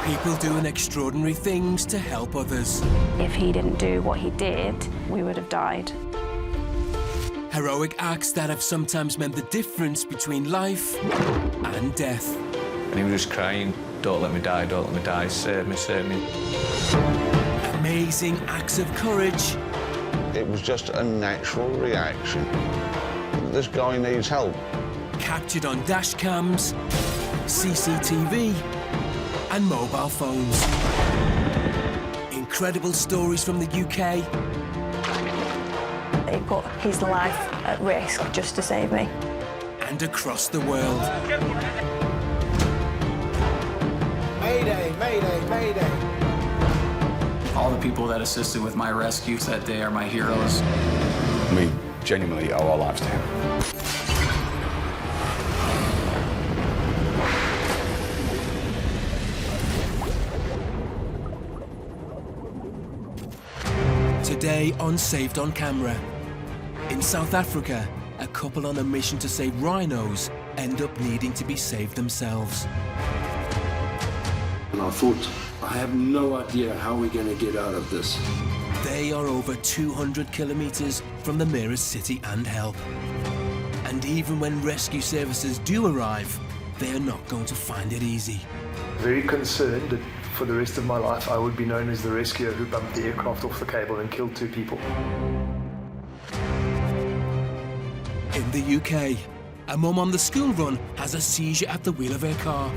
People doing extraordinary things to help others. If he didn't do what he did, we would have died. Heroic acts that have sometimes meant the difference between life and death. And he was just crying, "Don't let me die, don't let me die, save me, save me." Amazing acts of courage. It was just a natural reaction. This guy needs help. Captured on dash cams, CCTV, and mobile phones. Incredible stories from the UK. He put his life at risk just to save me. And across the world. Mayday, mayday, mayday. All the people that assisted with my rescues that day are my heroes. We genuinely owe our lives to him. Today on Saved on Camera. In South Africa, a couple on a mission to save rhinos end up needing to be saved themselves. And I thought, I have no idea how we're going to get out of this. They are over 200 kilometers from the nearest city and help. And even when rescue services do arrive, they are not going to find it easy. Very concerned that for the rest of my life I would be known as the rescuer who bumped the aircraft off the cable and killed 2 people. In the UK, a mum on the school run has a seizure at the wheel of her car.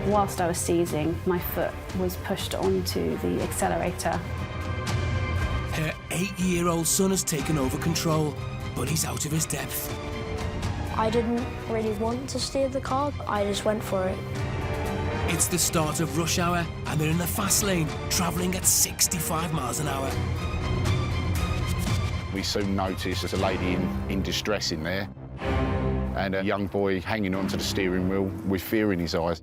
Whilst I was seizing, my foot was pushed onto the accelerator. Her 8-year-old son has taken over control, but he's out of his depth. I didn't really want to steer the car, I just went for it. It's the start of rush hour, and they're in the fast lane, travelling at 65 miles an hour. We soon noticed there's a lady in distress in there, and a young boy hanging onto the steering wheel with fear in his eyes.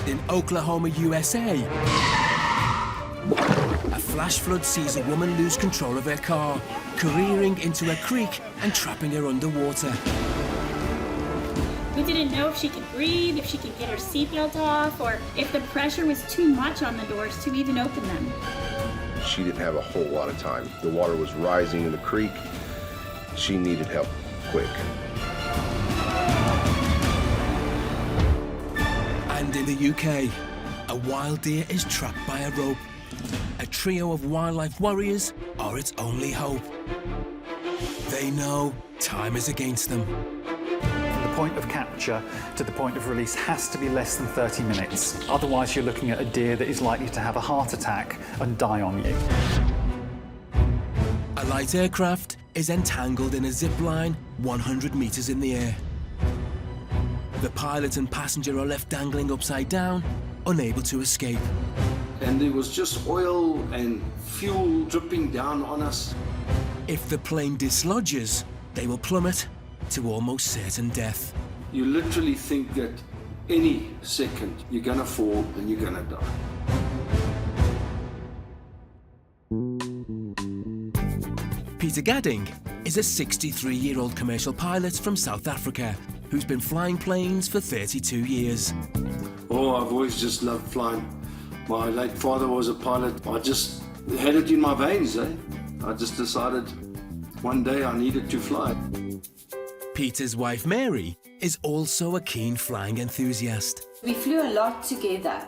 In Oklahoma, USA, a flash flood sees a woman lose control of her car, careering into a creek and trapping her underwater. We didn't know if she could breathe, if she could get her seatbelt off, or if the pressure was too much on the doors to even open them. She didn't have a whole lot of time. The water was rising in the creek. She needed help quick. And in the UK, a wild deer is trapped by a rope. A trio of wildlife warriors are its only hope. They know time is against them. From the point of capture to the point of release has to be less than 30 minutes. Otherwise, you're looking at a deer that is likely to have a heart attack and die on you. A light aircraft is entangled in a zipline 100 meters in the air. The pilot and passenger are left dangling upside down, unable to escape. And there was just oil and fuel dripping down on us. If the plane dislodges, they will plummet to almost certain death. You literally think that any second you're going to fall and you're going to die. Peter Gadding is a 63-year-old commercial pilot from South Africa who's been flying planes for 32 years. Oh, I've always just loved flying. My late father was a pilot. I just had it in my veins, eh? I just decided one day I needed to fly. Peter's wife, Mary, is also a keen flying enthusiast. We flew a lot together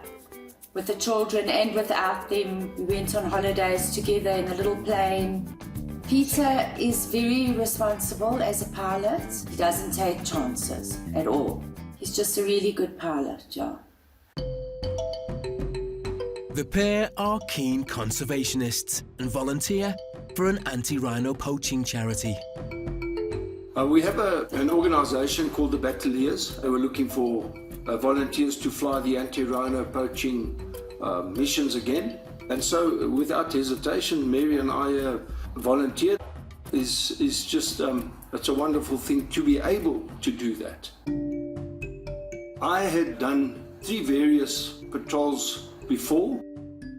with the children and without them. We went on holidays together in a little plane. Peter is very responsible as a pilot. He doesn't take chances at all. He's just a really good pilot, John. The pair are keen conservationists and volunteer for an anti-rhino poaching charity. We have an organisation called the Battaliers. They were looking for volunteers to fly the anti-rhino poaching missions again. And so, without hesitation, Mary and I volunteered. Is just, it's a wonderful thing to be able to do that. I had done 3 various patrols before,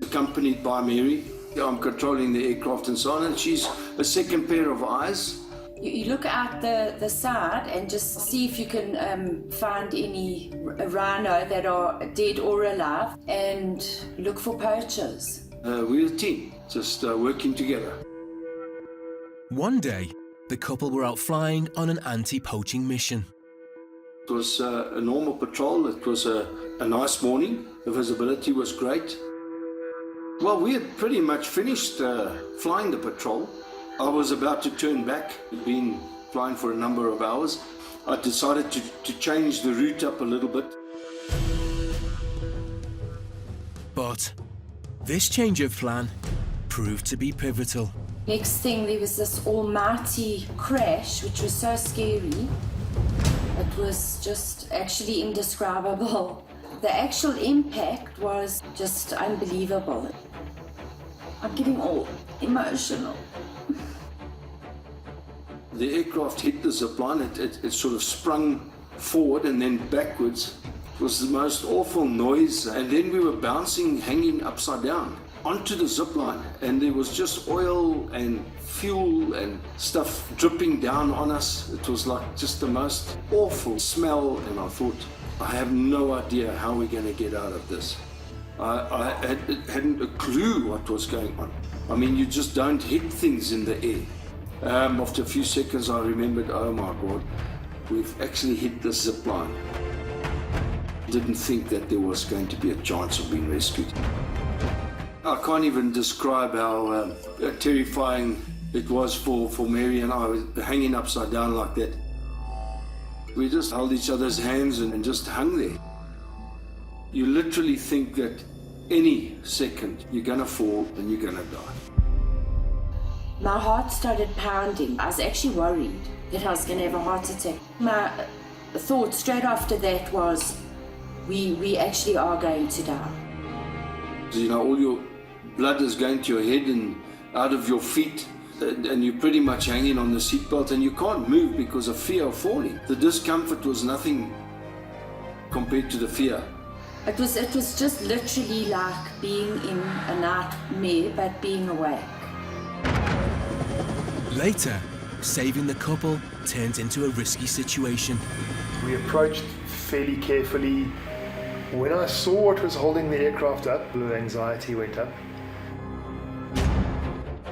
accompanied by Mary. I'm controlling the aircraft and so on, and she's a second pair of eyes. You look out the side and just see if you can find any rhino that are dead or alive, and look for poachers. We're a team, just working together. One day, the couple were out flying on an anti-poaching mission. It was a normal patrol. It was a nice morning. The visibility was great. Well, we had pretty much finished flying the patrol. I was about to turn back. We'd been flying for a number of hours. I decided to change the route up a little bit. But this change of plan proved to be pivotal. Next thing, there was this almighty crash, which was so scary. It was just actually indescribable. The actual impact was just unbelievable. I'm getting all emotional. The aircraft hit the zipline. It sort of sprung forward and then backwards. It was the most awful noise. And then we were bouncing, hanging upside down onto the zipline. And there was just oil and fuel and stuff dripping down on us. It was like just the most awful smell. And I thought, I have no idea how we're going to get out of this. I hadn't a clue what was going on. I mean, you just don't hit things in the air. After a few seconds, I remembered, oh my God, we've actually hit the zip line. Didn't think that there was going to be a chance of being rescued. I can't even describe how terrifying it was for Mary and I, hanging upside down like that. We just held each other's hands and just hung there. You literally think that any second you're gonna fall and you're gonna die. My heart started pounding. I was actually worried that I was going to have a heart attack. My thought straight after that was, we actually are going to die. You know, all your blood is going to your head and out of your feet, and you're pretty much hanging on the seatbelt, and you can't move because of fear of falling. The discomfort was nothing compared to the fear. It was just literally like being in a nightmare, but being awake. Later, saving the couple turned into a risky situation. We approached fairly carefully. When I saw what was holding the aircraft up, the anxiety went up.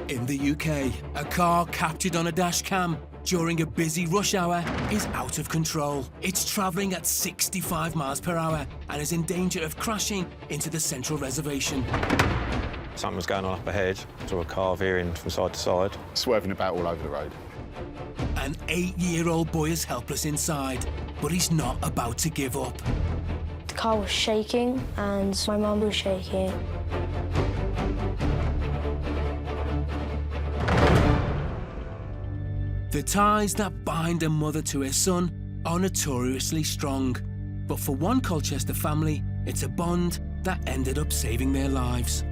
In the UK, a car captured on a dash cam during a busy rush hour is out of control. It's travelling at 65 miles per hour and is in danger of crashing into the central reservation. Something was going on up ahead, saw a car veering from side to side. Swerving about all over the road. An 8-year-old boy is helpless inside, but he's not about to give up. The car was shaking and my mum was shaking. The ties that bind a mother to her son are notoriously strong. But for one Colchester family, it's a bond that ended up saving their lives.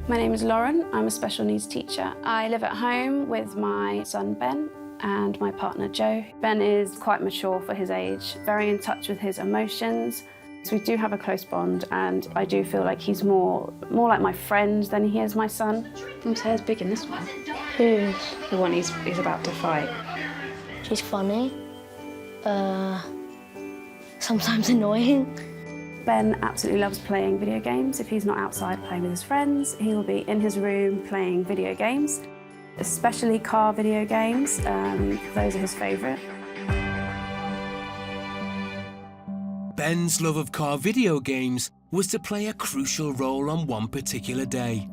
My name is Lauren. I'm a special needs teacher. I live at home with my son Ben and my partner Joe. Ben is quite mature for his age, very in touch with his emotions. So we do have a close bond, and I do feel like he's more like my friend than he is my son. Mum's hair's big in this one. Who's? The one he's about to fight. She's funny. Sometimes annoying. Ben absolutely loves playing video games. If he's not outside playing with his friends, he will be in his room playing video games, especially car video games. Those are his favourite. Ben's love of car video games was to play a crucial role on one particular day.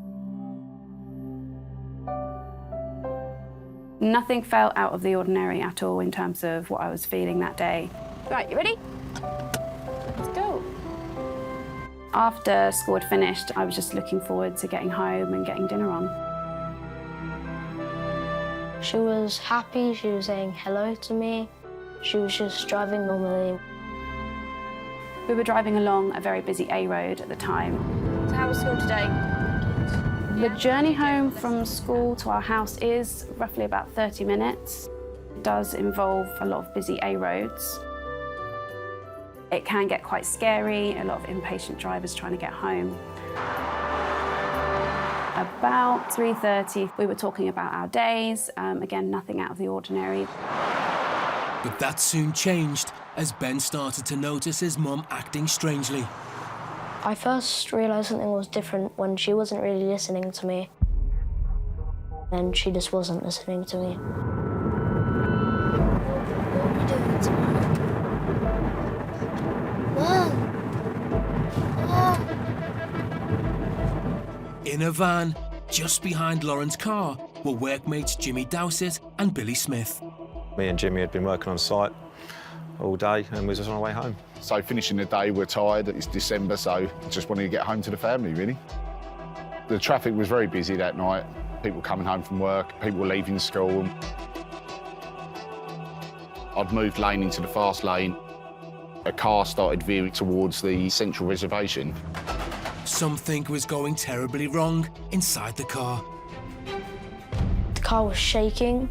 Nothing felt out of the ordinary at all in terms of what I was feeling that day. Right, you ready? Let's go. After school had finished, I was just looking forward to getting home and getting dinner on. She was happy, she was saying hello to me. She was just driving normally. We were driving along a very busy A road at the time. So how was school today? The journey home from school to our house is roughly about 30 minutes. It does involve a lot of busy A roads. It can get quite scary, a lot of impatient drivers trying to get home. A About 3:30, we were talking about our days. Again, nothing out of the ordinary. But that soon changed as Ben started to notice his mum acting strangely. I first realised something was different when she wasn't really listening to me. And she just wasn't listening to me. What are we doing tomorrow? Mom! In a van, just behind Lauren's car, were workmates Jimmy Dowsett and Billy Smith. Me and Jimmy had been working on site all day and we was just on our way home. So finishing the day, we're tired. It's December, so just wanted to get home to the family, really. The traffic was very busy that night. People coming home from work, people leaving school. I'd moved lane into the fast lane. A car started veering towards the central reservation. Something was going terribly wrong inside the car. The car was shaking,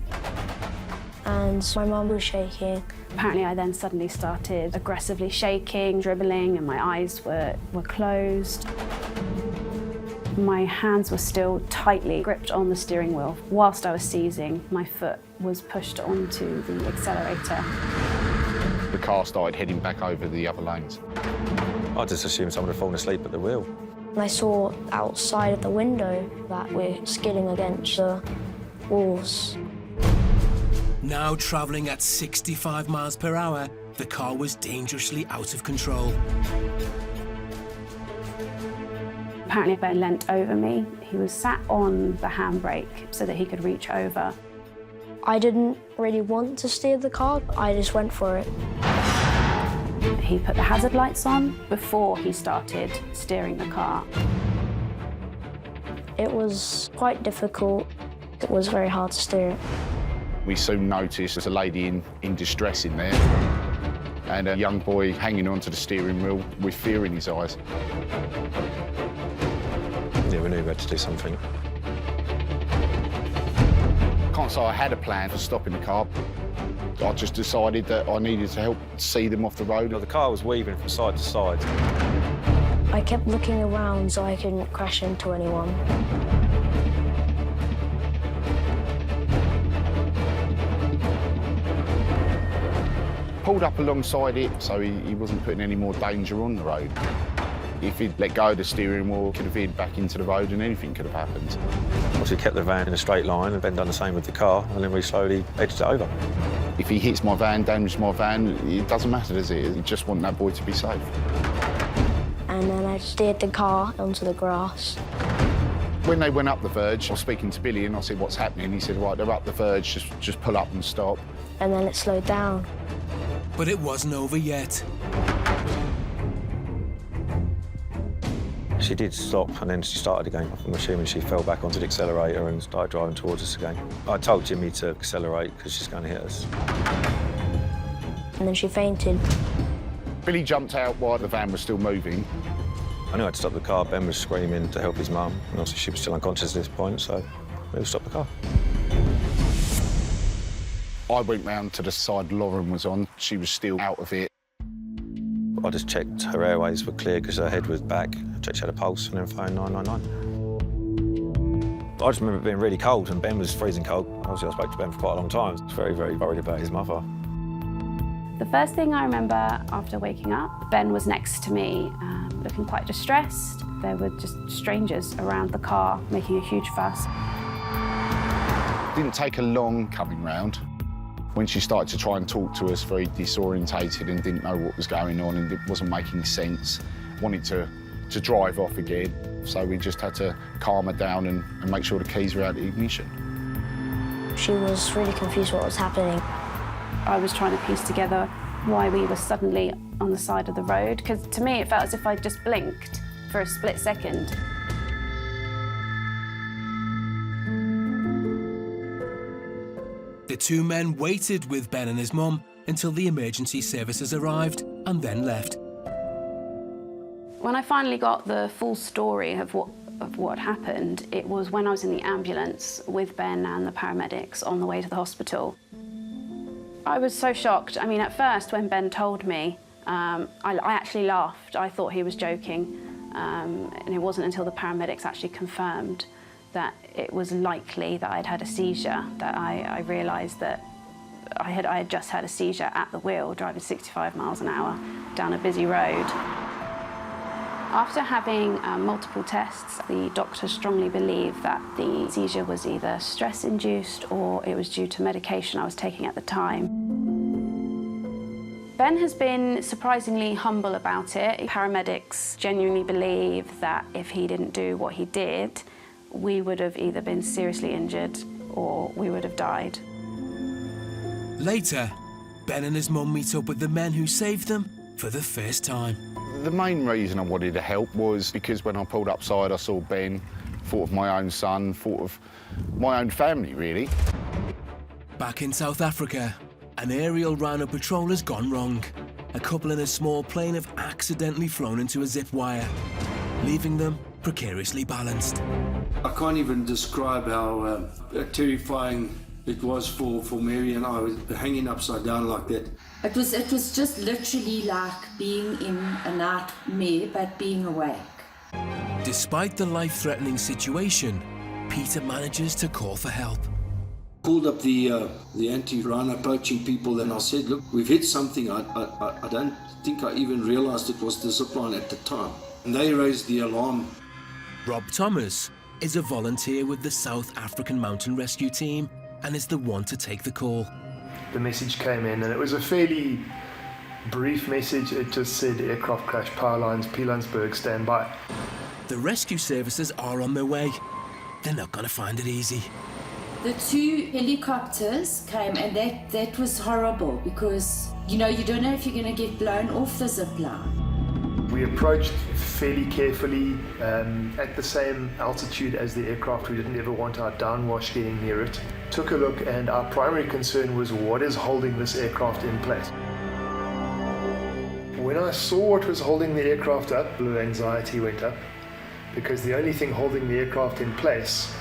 and my mum was shaking. Apparently, I then suddenly started aggressively shaking, dribbling, and my eyes were closed. My hands were still tightly gripped on the steering wheel. Whilst I was seizing, my foot was pushed onto the accelerator. The car started heading back over the other lanes. I just assumed someone had fallen asleep at the wheel. And I saw outside of the window that we're skidding against the walls. Now travelling at 65 miles per hour, the car was dangerously out of control. Apparently, Ben leant over me. He was sat on the handbrake so that he could reach over. I didn't really want to steer the car. I just went for it. He put the hazard lights on before he started steering the car. It was quite difficult. It was very hard to steer it. We soon noticed there's a lady in distress in there and a young boy hanging onto the steering wheel with fear in his eyes. Yeah, we knew we had to do something. Can't say I had a plan for stopping the car. I just decided that I needed to help see them off the road. The car was weaving from side to side. I kept looking around so I couldn't crash into anyone. Pulled up alongside it so he wasn't putting any more danger on the road. If he'd let go of the steering wheel, he could have veered back into the road and anything could have happened. Obviously kept the van in a straight line and Ben done the same with the car and then we slowly edged it over. If he hits my van, damages my van, it doesn't matter, does it? You just want that boy to be safe. And then I steered the car onto the grass. When they went up the verge, I was speaking to Billy and I said, what's happening? He said, right, they're up the verge, just pull up and stop. And then it slowed down. But it wasn't over yet. She did stop and then she started again. I'm assuming she fell back onto the accelerator and started driving towards us again. I told Jimmy to accelerate because she's going to hit us. And then she fainted. Billy jumped out while the van was still moving. I knew I had to stop the car. Ben was screaming to help his mum, and obviously she was still unconscious at this point, so we stopped the car. I went round to the side Lauren was on. She was still out of it. I just checked her airways were clear because her head was back. I checked she had a pulse and then phoned 999. I just remember it being really cold and Ben was freezing cold. Obviously I spoke to Ben for quite a long time. I was very, very worried about his mother. The first thing I remember after waking up, Ben was next to me, looking quite distressed. There were just strangers around the car making a huge fuss. It didn't take her long coming round. When she started to try and talk to us, very disorientated and didn't know what was going on and it wasn't making sense, wanted to drive off again. So we just had to calm her down and make sure the keys were out of the ignition. She was really confused what was happening. I was trying to piece together why we were suddenly on the side of the road, because to me it felt as if I just blinked for a split second. The two men waited with Ben and his mum until the emergency services arrived and then left. When I finally got the full story of what happened, it was when I was in the ambulance with Ben and the paramedics on the way to the hospital. I was so shocked. I mean, at first, when Ben told me, I actually laughed. I thought he was joking, and it wasn't until the paramedics actually confirmed that it was likely that I'd had a seizure, that I realised that I had just had a seizure at the wheel, driving 65 miles an hour down a busy road. After having multiple tests, the doctors strongly believed that the seizure was either stress-induced or it was due to medication I was taking at the time. Ben has been surprisingly humble about it. Paramedics genuinely believe that if he didn't do what he did, we would have either been seriously injured or we would have died. Later, Ben and his mum meet up with the men who saved them for the first time. The main reason I wanted to help was because when I pulled upside, I saw Ben, thought of my own son, thought of my own family, really. Back in South Africa, an aerial Rhino patrol has gone wrong. A couple in a small plane have accidentally flown into a zip wire, leaving them precariously balanced. I can't even describe how terrifying it was for Mary and I, hanging upside down like that. It was just literally like being in a nightmare, but being awake. Despite the life-threatening situation, Peter manages to call for help. Called up the anti-rhino poaching people and I said, look, we've hit something. I don't think I even realised it was the zipline at the time. And they raised the alarm. Rob Thomas is a volunteer with the South African Mountain Rescue Team and is the one to take the call. The message came in and it was a fairly brief message. It just said aircraft crash, power lines, Pilanesberg, stand by. The rescue services are on their way. They're not going to find it easy. The 2 helicopters came and that was horrible because, you know, you don't know if you're going to get blown off the zip line. We approached fairly carefully at the same altitude as the aircraft. We didn't ever want our downwash getting near it. Took a look and our primary concern was what is holding this aircraft in place. When I saw what was holding the aircraft up, the anxiety went up because the only thing holding the aircraft in place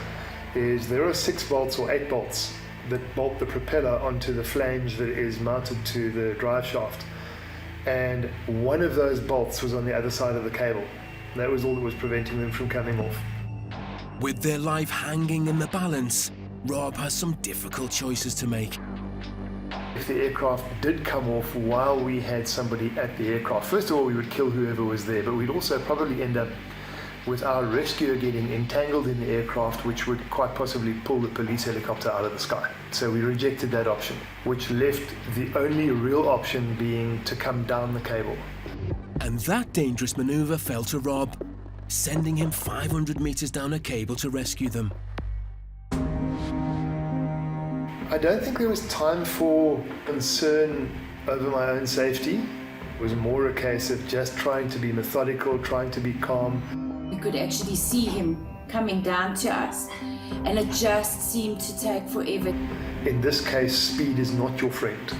is there are 6 bolts or 8 bolts that bolt the propeller onto the flange that is mounted to the drive shaft. And one of those bolts was on the other side of the cable. That was all that was preventing them from coming off. With their life hanging in the balance, Rob has some difficult choices to make. If the aircraft did come off while we had somebody at the aircraft, first of all, we would kill whoever was there, but we'd also probably end up with our rescuer getting entangled in the aircraft, which would quite possibly pull the police helicopter out of the sky. So we rejected that option, which left the only real option being to come down the cable. And that dangerous maneuver fell to Rob, sending him 500 meters down a cable to rescue them. I don't think there was time for concern over my own safety. It was more a case of just trying to be methodical, trying to be calm. We could actually see him coming down to us, and it just seemed to take forever. In this case, speed is not your friend.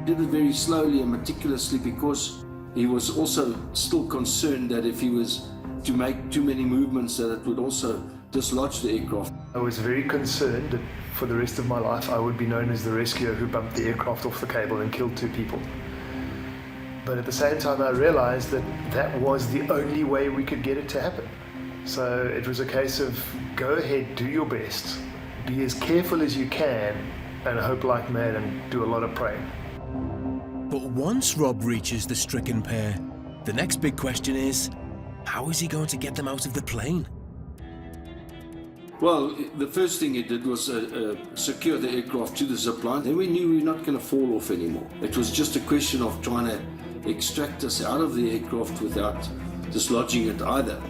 Did it very slowly and meticulously because he was also still concerned that if he was to make too many movements that it would also dislodge the aircraft. I was very concerned that for the rest of my life I would be known as the rescuer who bumped the aircraft off the cable and killed 2 people. But at the same time I realized that that was the only way we could get it to happen. So it was a case of go ahead, do your best, be as careful as you can, and hope like mad and do a lot of praying. But once Rob reaches the stricken pair, the next big question is, how is he going to get them out of the plane? Well, the first thing he did was secure the aircraft to the zipline. Then we knew we were not going to fall off anymore. It was just a question of trying to extract us out of the aircraft without dislodging it either.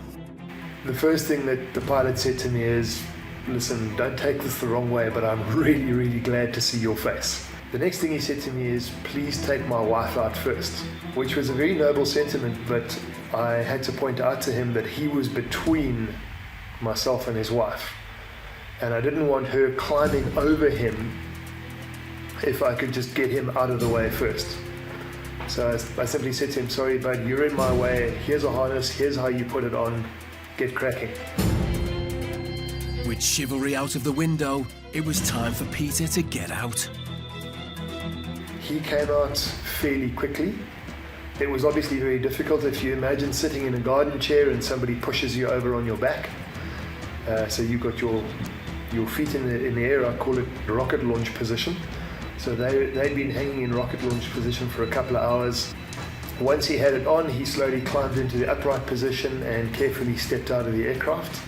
The first thing that the pilot said to me is, listen, don't take this the wrong way, but I'm really, really glad to see your face. The next thing he said to me is, please take my wife out first, which was a very noble sentiment, but I had to point out to him that he was between myself and his wife, and I didn't want her climbing over him if I could just get him out of the way first. So I simply said to him, sorry bud, you're in my way, here's a harness, here's how you put it on, get cracking. With chivalry out of the window, it was time for Peter to get out. He came out fairly quickly. It was obviously very difficult if you imagine sitting in a garden chair and somebody pushes you over on your back. So you've got your feet in the air. I call it rocket launch position. So they'd been hanging in rocket launch position for a couple of hours. Once he had it on, he slowly climbed into the upright position and carefully stepped out of the aircraft.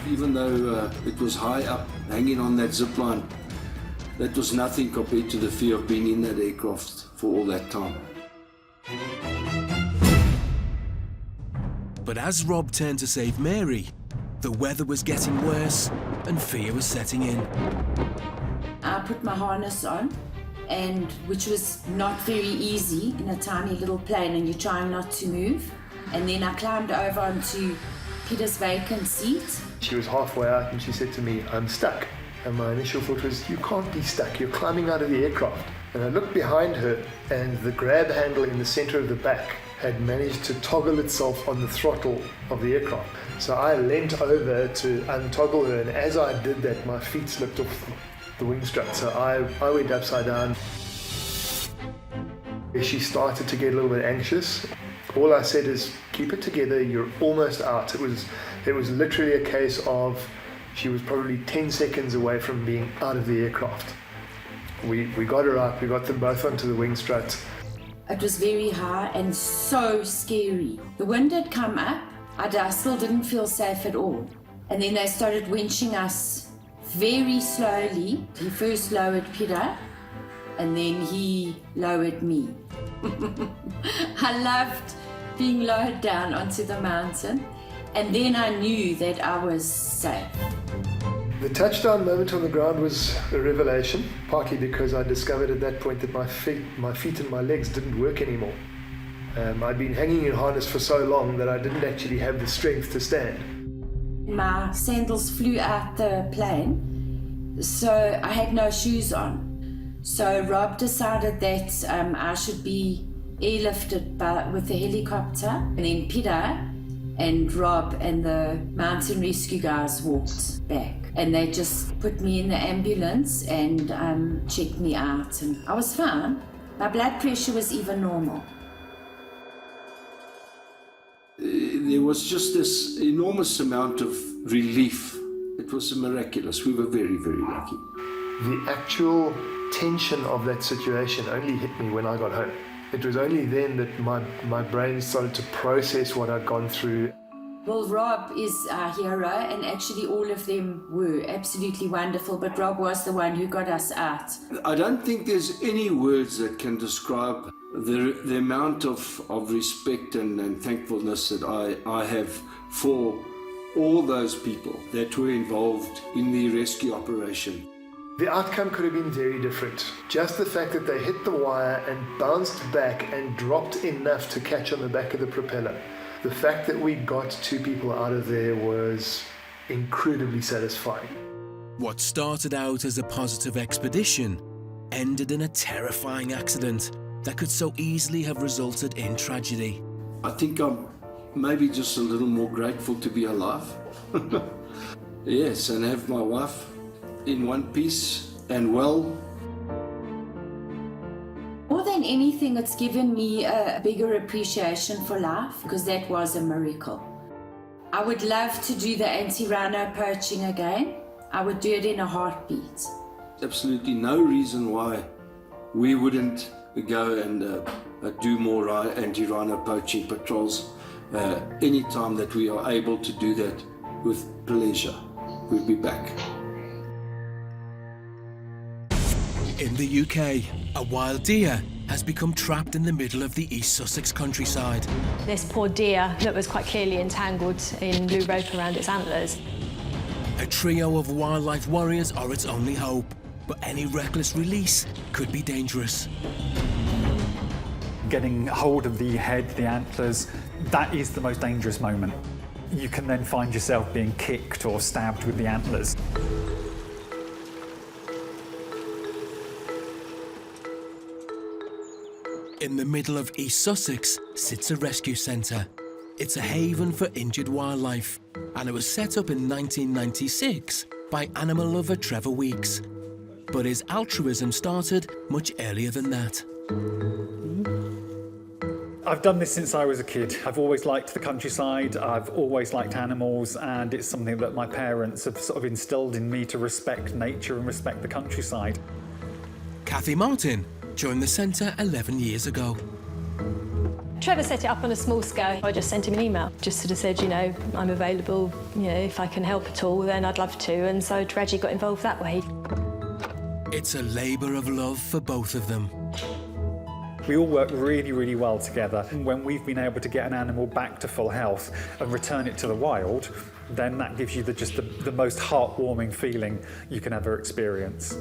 Even though it was high up, hanging on that zipline, that was nothing compared to the fear of being in that aircraft for all that time. But as Rob turned to save Mary, the weather was getting worse and fear was setting in. I put my harness on, and which was not very easy in a tiny little plane, and you're trying not to move. And then I climbed over onto Peter's vacant seat. She was halfway out and she said to me, "I'm stuck." And my initial thought was, you can't be stuck, you're climbing out of the aircraft. And I looked behind her and the grab handle in the center of the back had managed to toggle itself on the throttle of the aircraft. So I leant over to untoggle her, and as I did that, my feet slipped off the wing strut. So I went upside down. She started to get a little bit anxious. All I said is, keep it together, you're almost out. It was literally a case of, she was probably 10 seconds away from being out of the aircraft. We got her up, we got them both onto the wing strut. It was very high and so scary. The wind had come up, I still didn't feel safe at all. And then they started winching us very slowly. He first lowered Peter, and then he lowered me. I loved being lowered down onto the mountain, and then I knew that I was safe. The touchdown moment on the ground was a revelation, partly because I discovered at that point that my feet and my legs didn't work anymore. I'd been hanging in harness for so long that I didn't actually have the strength to stand. My sandals flew out the plane, so I had no shoes on. So Rob decided that I should be airlifted with the helicopter, and then Peter and Rob and the mountain rescue guys walked back, and they just put me in the ambulance and checked me out, and I was fine. My blood pressure was even normal. There was just this enormous amount of relief. It was miraculous. We were very, very lucky. The actual tension of that situation only hit me when I got home. It was only then that my brain started to process what I'd gone through. Well, Rob is our hero, and actually all of them were absolutely wonderful, but Rob was the one who got us out. I don't think there's any words that can describe the amount of respect and thankfulness that I have for all those people that were involved in the rescue operation. The outcome could have been very different. Just the fact that they hit the wire and bounced back and dropped enough to catch on the back of the propeller. The fact that we got two people out of there was incredibly satisfying. What started out as a positive expedition ended in a terrifying accident that could so easily have resulted in tragedy. I think I'm maybe just a little more grateful to be alive. Yes, and have my wife in one piece and well. More than anything, it's given me a bigger appreciation for life, because that was a miracle. I would love to do the anti-rhino poaching again. I would do it in a heartbeat. Absolutely no reason why we wouldn't go and do more anti-rhino poaching patrols anytime that we are able to do that with pleasure. We'll be back. In the UK, a wild deer has become trapped in the middle of the East Sussex countryside. This poor deer that was quite clearly entangled in blue rope around its antlers. A trio of wildlife warriors are its only hope, but any reckless release could be dangerous. Getting hold of the head, the antlers, that is the most dangerous moment. You can then find yourself being kicked or stabbed with the antlers. In the middle of East Sussex sits a rescue centre. It's a haven for injured wildlife, and it was set up in 1996 by animal lover Trevor Weeks. But his altruism started much earlier than that. I've done this since I was a kid. I've always liked the countryside, I've always liked animals, and it's something that my parents have sort of instilled in me to respect nature and respect the countryside. Kathy Martin joined the centre 11 years ago. Trevor set it up on a small scale. I just sent him an email, just sort of said, you know, I'm available, you know, if I can help at all, then I'd love to, and so Reggie got involved that way. It's a labour of love for both of them. We all work really, really well together. And when we've been able to get an animal back to full health and return it to the wild, then that gives you the most heartwarming feeling you can ever experience.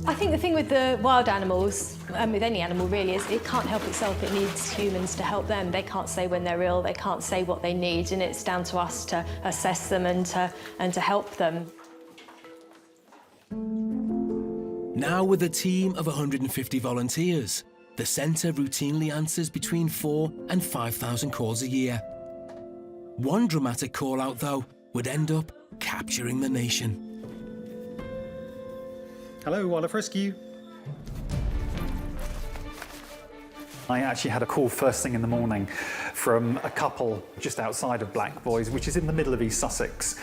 I think the thing with the wild animals, and with any animal really, is it can't help itself. It needs humans to help them. They can't say when they're ill, they can't say what they need, and it's down to us to assess them and to help them. Now with a team of 150 volunteers, the centre routinely answers between 4,000 and 5,000 calls a year. One dramatic call-out, though, would end up capturing the nation. Hello, Wildlife Rescue. I actually had a call first thing in the morning from a couple just outside of Blackboys, which is in the middle of East Sussex.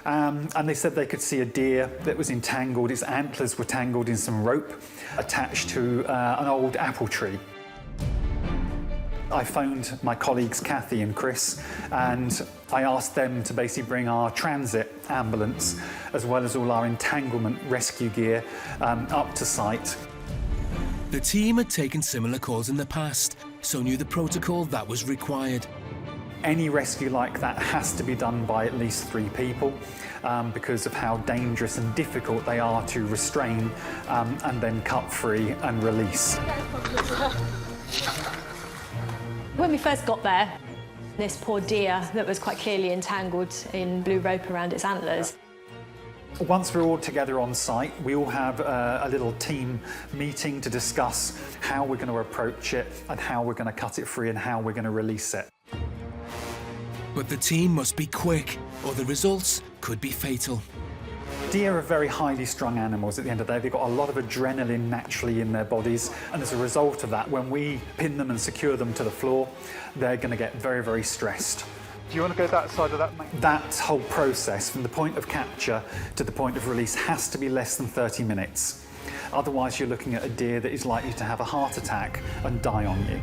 And they said they could see a deer that was entangled. Its antlers were tangled in some rope attached to an old apple tree. I phoned my colleagues Kathy and Chris, and I asked them to basically bring our transit ambulance as well as all our entanglement rescue gear up to site. The team had taken similar calls in the past, so knew the protocol that was required. Any rescue like that has to be done by at least 3 people because of how dangerous and difficult they are to restrain and then cut free and release. When we first got there, this poor deer that was quite clearly entangled in blue rope around its antlers. Once we're all together on site, we all have a little team meeting to discuss how we're going to approach it and how we're going to cut it free and how we're going to release it. But the team must be quick, or the results could be fatal. Deer are very highly strung animals at the end of the day. They've got a lot of adrenaline naturally in their bodies, and as a result of that, when we pin them and secure them to the floor, they're going to get very, very stressed. Do you want to go that side of that, mate? That whole process, from the point of capture to the point of release, has to be less than 30 minutes. Otherwise, you're looking at a deer that is likely to have a heart attack and die on you.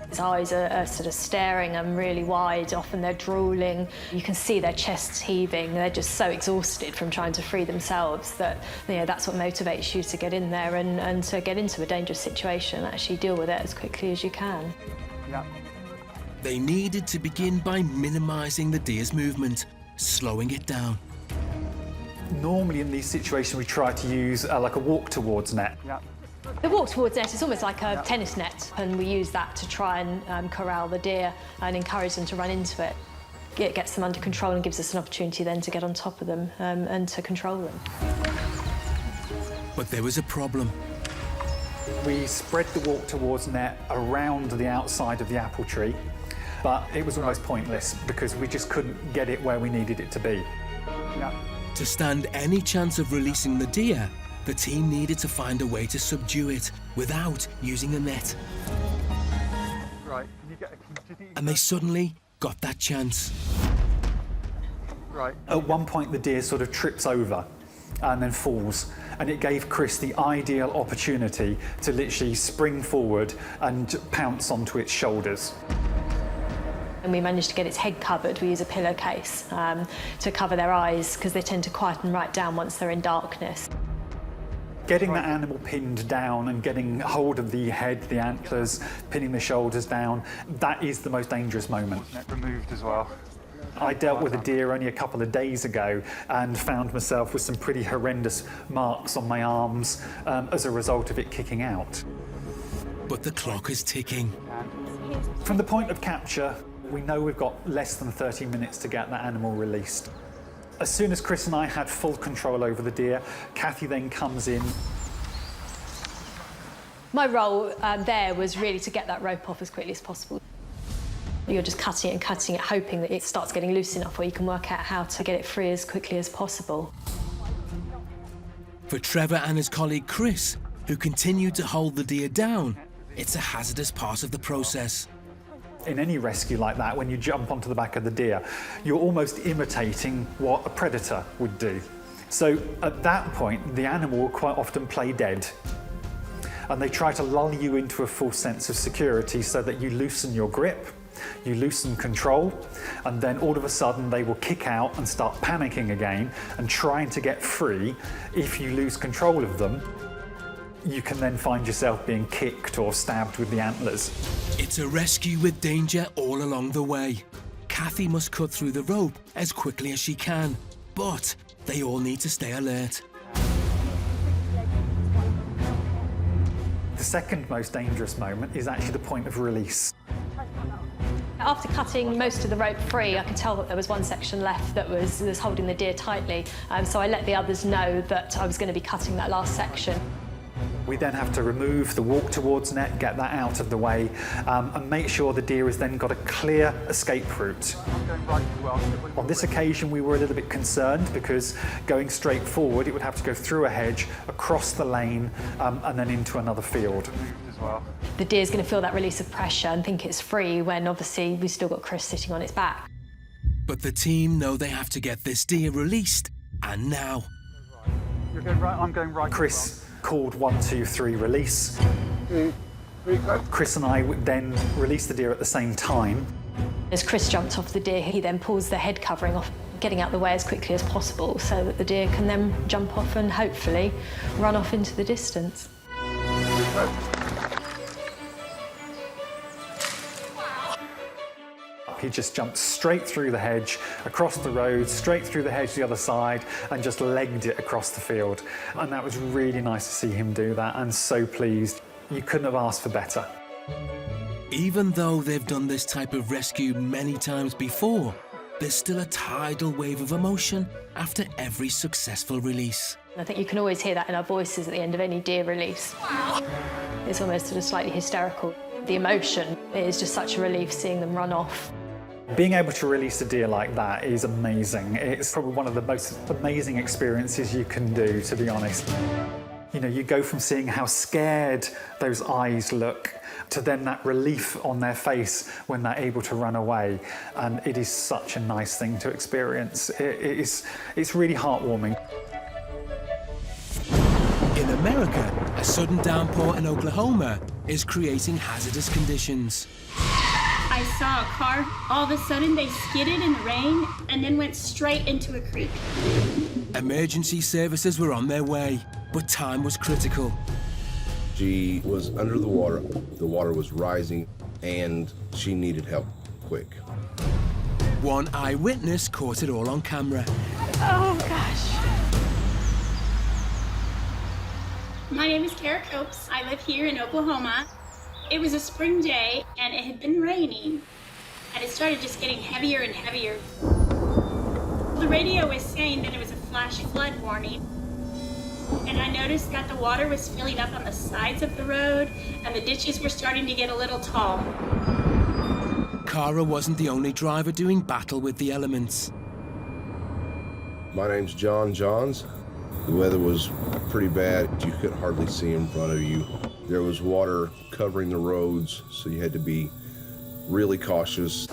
Its eyes are sort of staring and really wide, often they're drooling. You can see their chests heaving. They're just so exhausted from trying to free themselves that, you know, that's what motivates you to get in there and to get into a dangerous situation and actually deal with it as quickly as you can. Yeah. They needed to begin by minimising the deer's movement, slowing it down. Normally in these situations we try to use like a walk towards net. Yeah. The walk towards net is almost like a tennis net, and we use that to try and corral the deer and encourage them to run into it. It gets them under control and gives us an opportunity then to get on top of them and to control them. But there was a problem. We spread the walk towards net around the outside of the apple tree, but it was almost pointless because we just couldn't get it where we needed it to be. Yeah. To stand any chance of releasing the deer, the team needed to find a way to subdue it without using a net. Right. And they suddenly got that chance. Right. At one point the deer sort of trips over and then falls, and it gave Chris the ideal opportunity to literally spring forward and pounce onto its shoulders. And we managed to get its head covered. We use a pillowcase to cover their eyes because they tend to quieten right down once they're in darkness. Getting that animal pinned down and getting hold of the head, the antlers, pinning the shoulders down, that is the most dangerous moment. Net removed as well. I dealt with a deer only a couple of days ago and found myself with some pretty horrendous marks on my arms as a result of it kicking out. But the clock is ticking. From the point of capture, we know we've got less than 30 minutes to get that animal released. As soon as Chris and I had full control over the deer, Kathy then comes in. My role there was really to get that rope off as quickly as possible. You're just cutting it and cutting it, hoping that it starts getting loose enough where you can work out how to get it free as quickly as possible. For Trevor and his colleague Chris, who continue to hold the deer down. It's a hazardous part of the process. In any rescue like that, when you jump onto the back of the deer, you're almost imitating what a predator would do. So at that point, the animal will quite often play dead. And they try to lull you into a false sense of security so that you loosen your grip, you loosen control, and then all of a sudden they will kick out and start panicking again and trying to get free. If you lose control of them, you can then find yourself being kicked or stabbed with the antlers. It's a rescue with danger all along the way. Kathy must cut through the rope as quickly as she can, but they all need to stay alert. The second most dangerous moment is actually the point of release. After cutting most of the rope free, I could tell that there was one section left that was holding the deer tightly, so I let the others know that I was going to be cutting that last section. We then have to remove the walk towards net, get that out of the way, and make sure the deer has then got a clear escape route. On this occasion, we were a little bit concerned because going straight forward, it would have to go through a hedge, across the lane, and then into another field. The deer's going to feel that release of pressure and think it's free when obviously we've still got Chris sitting on its back. But the team know they have to get this deer released, and now. You're going right, I'm going right. Chris called 1, 2, 3 release. Chris and I would then release the deer at the same time. As Chris jumped off the deer, he then pulls the head covering off, getting out the way as quickly as possible so that the deer can then jump off and hopefully run off into the distance. He just jumped straight through the hedge, across the road, straight through the hedge to the other side, and just legged it across the field. And that was really nice to see him do that, and so pleased. You couldn't have asked for better. Even though they've done this type of rescue many times before, there's still a tidal wave of emotion after every successful release. I think you can always hear that in our voices at the end of any deer release. It's almost sort of slightly hysterical. The emotion is just such a relief seeing them run off. Being able to release a deer like that is amazing. It's probably one of the most amazing experiences you can do, to be honest. You know, you go from seeing how scared those eyes look to then that relief on their face when they're able to run away. And it is such a nice thing to experience. It's really heartwarming. In America, a sudden downpour in Oklahoma is creating hazardous conditions. I saw a car, all of a sudden they skidded in the rain and then went straight into a creek. Emergency services were on their way, but time was critical. She was under the water was rising, and she needed help quick. One eyewitness caught it all on camera. Oh gosh. My name is Kara Copes. I live here in Oklahoma. It was a spring day and it had been raining and it started just getting heavier and heavier. The radio was saying that it was a flash flood warning. And I noticed that the water was filling up on the sides of the road and the ditches were starting to get a little tall. Kara wasn't the only driver doing battle with the elements. My name's John Johns. The weather was pretty bad. You could hardly see in front of you. There was water covering the roads, so you had to be really cautious.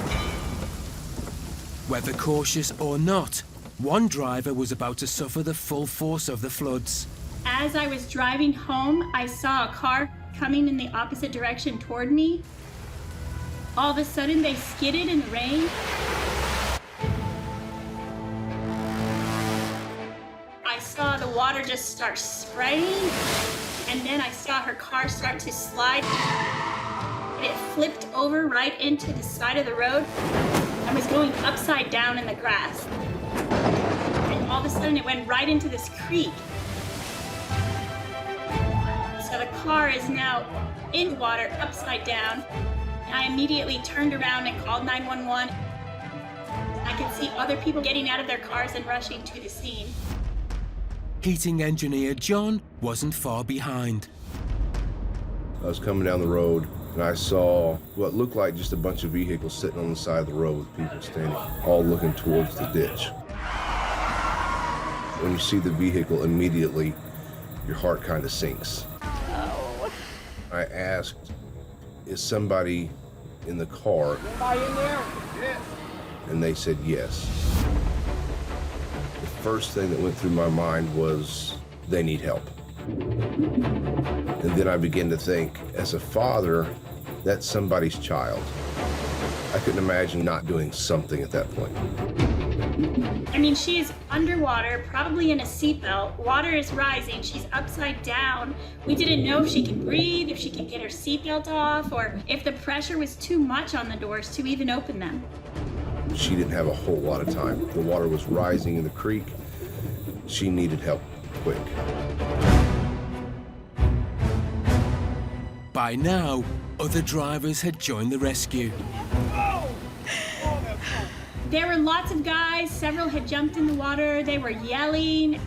Whether cautious or not, one driver was about to suffer the full force of the floods. As I was driving home, I saw a car coming in the opposite direction toward me. All of a sudden, they skidded in the rain. I saw the water just start spraying, and then I saw her car start to slide. It flipped over right into the side of the road and was going upside down in the grass. And all of a sudden, it went right into this creek. So the car is now in the water, upside down. I immediately turned around and called 911. I could see other people getting out of their cars and rushing to the scene. Heating engineer John wasn't far behind. I was coming down the road and I saw what looked like just a bunch of vehicles sitting on the side of the road, people standing, all looking towards the ditch. When you see the vehicle, immediately your heart kind of sinks. I asked, is somebody in the car? Somebody in there? Yeah. And they said yes. The first thing that went through my mind was, they need help. And then I began to think, as a father, that's somebody's child. I couldn't imagine not doing something at that point. I mean, she is underwater, probably in a seatbelt. Water is rising. She's upside down. We didn't know if she could breathe, if she could get her seatbelt off, or if the pressure was too much on the doors to even open them. She didn't have a whole lot of time. The water was rising in the creek. She needed help quick. By now, other drivers had joined the rescue. There were lots of guys. Several had jumped in the water. They were yelling,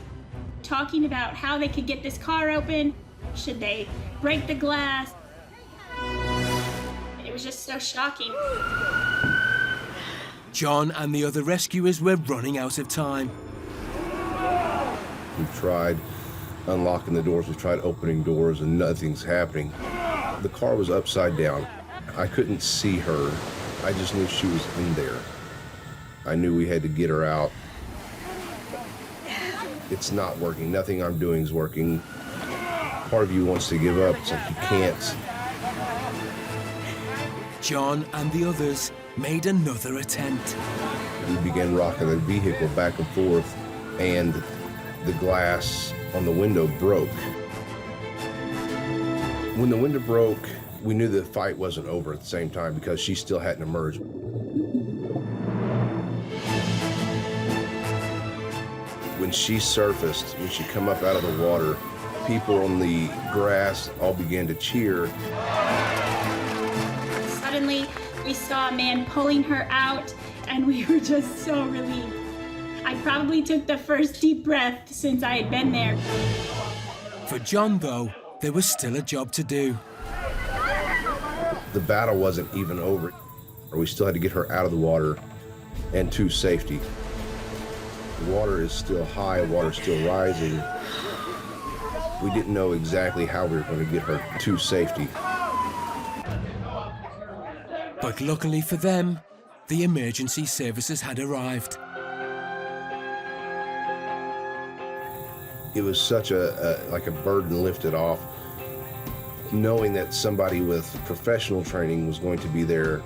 talking about how they could get this car open. Should they break the glass? It was just so shocking. John and the other rescuers were running out of time. We've tried unlocking the doors, we've tried opening doors, and nothing's happening. The car was upside down. I couldn't see her. I just knew she was in there. I knew we had to get her out. It's not working. Nothing I'm doing is working. Part of you wants to give up. It's like you can't. John and the others made another attempt. We began rocking the vehicle back and forth, and the glass on the window broke. When the window broke, we knew the fight wasn't over at the same time because she still hadn't emerged. When she surfaced, when she come up out of the water, people on the grass all began to cheer. Suddenly, we saw a man pulling her out, and we were just so relieved. I probably took the first deep breath since I had been there. For John, though, there was still a job to do. The battle wasn't even over. We still had to get her out of the water and to safety. The water is still high, water's still rising. We didn't know exactly how we were going to get her to safety. But luckily for them, the emergency services had arrived. It was such like a burden lifted off, knowing that somebody with professional training was going to be there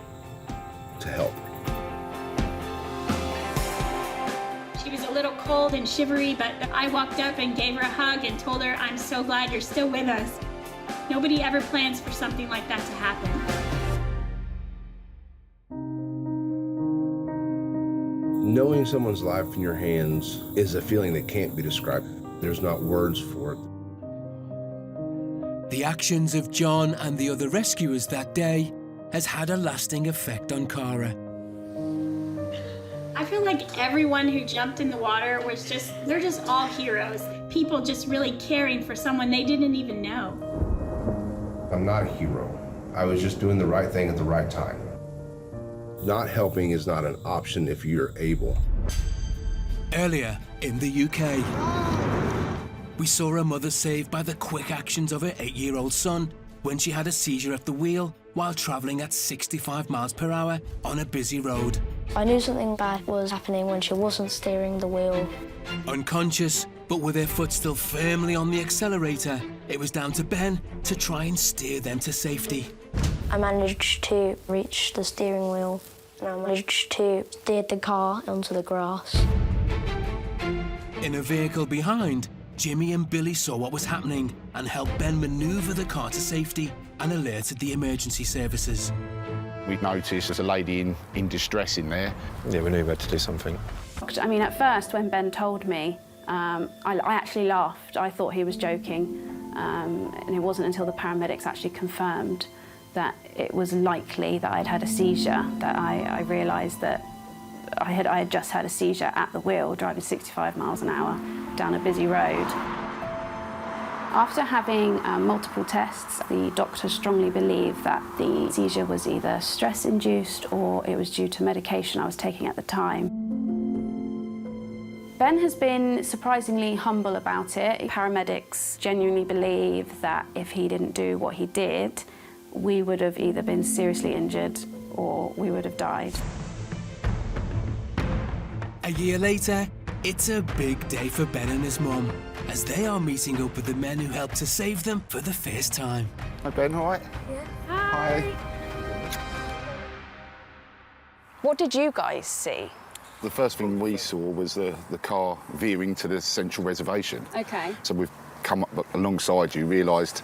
to help. She was a little cold and shivery, but I walked up and gave her a hug and told her, I'm so glad you're still with us. Nobody ever plans for something like that to happen. Knowing someone's life in your hands is a feeling that can't be described. There's not words for it. The actions of John and the other rescuers that day has had a lasting effect on Cara. I feel like everyone who jumped in the water was they're just all heroes. People just really caring for someone they didn't even know. I'm not a hero. I was just doing the right thing at the right time. Not helping is not an option if you're able. Earlier in the UK, we saw a mother saved by the quick actions of her 8-year-old son when she had a seizure at the wheel while travelling at 65 miles per hour on a busy road. I knew something bad was happening when she wasn't steering the wheel. Unconscious, but with her foot still firmly on the accelerator, it was down to Ben to try and steer them to safety. I managed to reach the steering wheel and I managed to steer the car onto the grass. In a vehicle behind, Jimmy and Billy saw what was happening and helped Ben manoeuvre the car to safety and alerted the emergency services. We noticed there's a lady in distress in there. Yeah, we knew we had to do something. I mean, at first, when Ben told me, I actually laughed. I thought he was joking. And it wasn't until the paramedics actually confirmed that it was likely that I'd had a seizure that I realised that I had just had a seizure at the wheel, driving 65 miles an hour down a busy road. After having multiple tests, the doctors strongly believed that the seizure was either stress-induced or it was due to medication I was taking at the time. Ben has been surprisingly humble about it. Paramedics genuinely believe that if he didn't do what he did, we would have either been seriously injured or we would have died. A year later, it's a big day for Ben and his mum, as they are meeting up with the men who helped to save them for the first time. Hi Ben, all right? Yeah. Hi. What did you guys see? The first thing we saw was the car veering to the central reservation. Okay. So we've come up alongside you, realised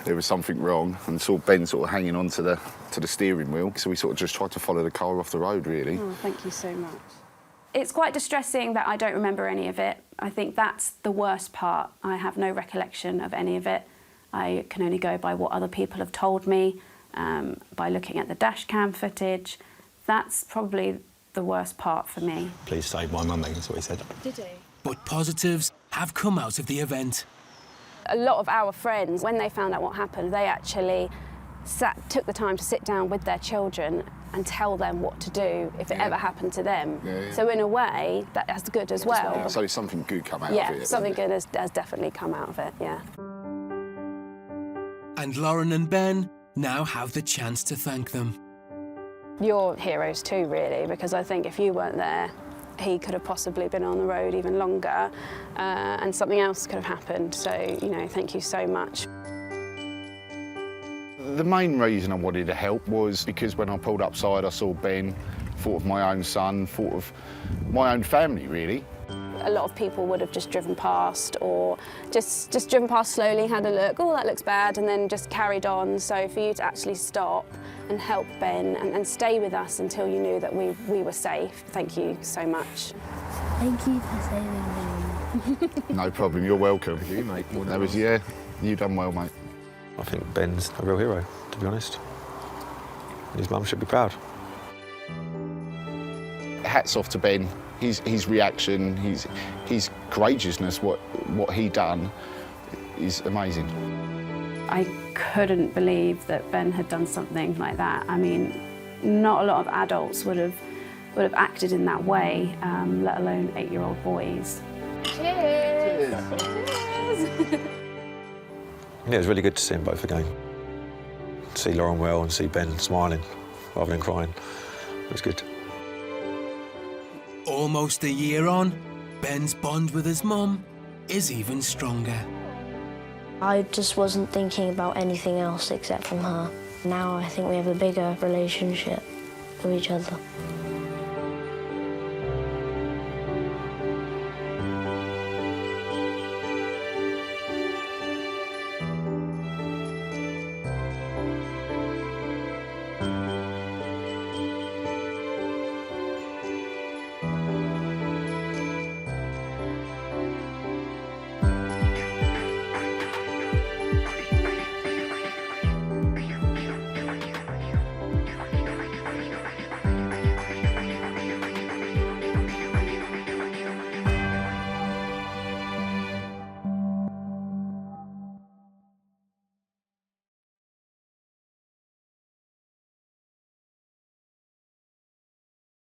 there was something wrong, and saw Ben sort of hanging on to the steering wheel. So we sort of just tried to follow the car off the road, really. Oh, thank you so much. It's quite distressing that I don't remember any of it. I think that's the worst part. I have no recollection of any of it. I can only go by what other people have told me, by looking at the dash cam footage. That's probably the worst part for me. Please save my mummy, that's what he said. Did he? But positives have come out of the event. A lot of our friends, when they found out what happened, they actually took the time to sit down with their children and tell them what to do if it ever happened to them. Yeah. So in a way, that's good as well. So something good come out of it. Yeah, something good has definitely come out of it, yeah. And Lauren and Ben now have the chance to thank them. You're heroes too, really, because I think if you weren't there, he could have possibly been on the road even longer, and something else could have happened. So, you know, thank you so much. The main reason I wanted to help was because when I pulled upside, I saw Ben, thought of my own son, thought of my own family, really. A lot of people would have just driven past or just driven past slowly, had a look, oh, that looks bad, and then just carried on. So for you to actually stop and help Ben and stay with us until you knew that we were safe, thank you so much. Thank you for saving me. No problem, you're welcome. Thank you, mate. Yeah, you done well, mate. I think Ben's a real hero, to be honest. His mum should be proud. Hats off to Ben. His reaction, his courageousness, what he done is amazing. I couldn't believe that Ben had done something like that. I mean, not a lot of adults would have acted in that way, let alone 8-year-old boys. Cheers! Cheers! Yeah, it was really good to see them both again. See Lauren well and see Ben smiling rather than crying. It was good. Almost a year on, Ben's bond with his mum is even stronger. I just wasn't thinking about anything else except from her. Now I think we have a bigger relationship with each other.